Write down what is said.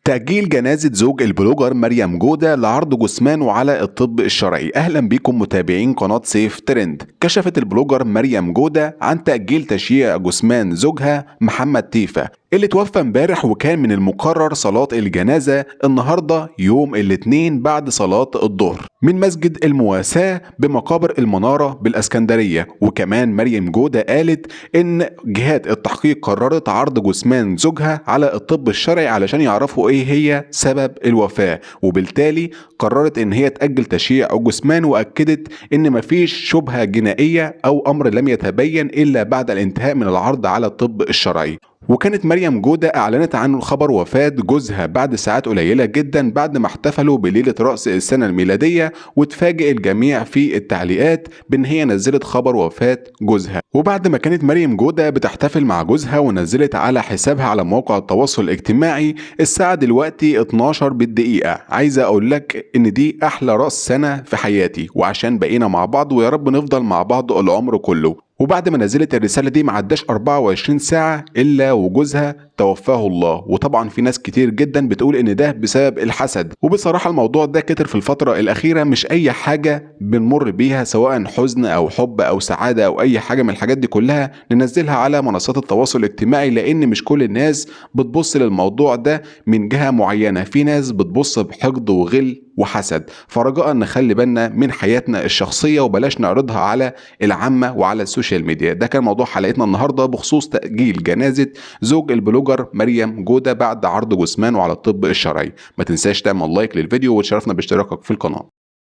تأجيل جنازة زوج البلوجر مريم جودة لعرض جثمانه على الطب الشرعي. أهلا بكم متابعين قناة سيف ترند. كشفت البلوجر مريم جودة عن تأجيل تشييع جثمان زوجها محمد تيفا اللي توفى امبارح، وكان من المقرر صلاة الجنازة النهاردة يوم الاثنين بعد صلاة الظهر من مسجد المواساة بمقابر المنارة بالاسكندرية. وكمان مريم جودة قالت ان جهات التحقيق قررت عرض جثمان زوجها على الطب الشرعي علشان يعرفوا ايه هي سبب الوفاة، وبالتالي قررت ان هي تأجل تشييع الجثمان، واكدت ان مفيش شبهة جنائية او امر لم يتبين الا بعد الانتهاء من العرض على الطب الشرعي. وكانت مريم جودة أعلنت عن خبر وفاة جوزها بعد ساعات قليلة جدا بعد ما احتفلوا بليلة رأس السنة الميلادية، وتفاجئ الجميع في التعليقات بأن هي نزلت خبر وفاة جوزها. وبعد ما كانت مريم جودة بتحتفل مع جوزها ونزلت على حسابها على مواقع التواصل الاجتماعي الساعة دلوقتي 12 بالدقيقة، عايزة أقول لك إن دي أحلى رأس سنة في حياتي، وعشان بقينا مع بعض ويا رب نفضل مع بعض العمر كله. وبعد ما نزلت الرسالة دي معداش 24 ساعة إلا وجوزها توفاه الله. وطبعا في ناس كتير جدا بتقول إن ده بسبب الحسد، وبصراحة الموضوع ده كتر في الفترة الأخيرة، مش أي حاجة بنمر بيها سواء حزن أو حب أو سعادة أو أي حاجة من الحاجات دي كلها ننزلها على منصات التواصل الاجتماعي، لأن مش كل الناس بتبص للموضوع ده من جهة معينة، في ناس بتبص بحقد وغل وحسد. فرجاء نخلي بالنا من حياتنا الشخصية وبلاش نعرضها على العامة وعلى السوشيال ميديا. ده كان موضوع حلقتنا النهاردة بخصوص تأجيل جنازة زوج البلوجر مريم جودة بعد عرض جثمانه على الطب الشرعي. ما تنساش تعمل لايك للفيديو وتشرفنا باشتراكك في القناة.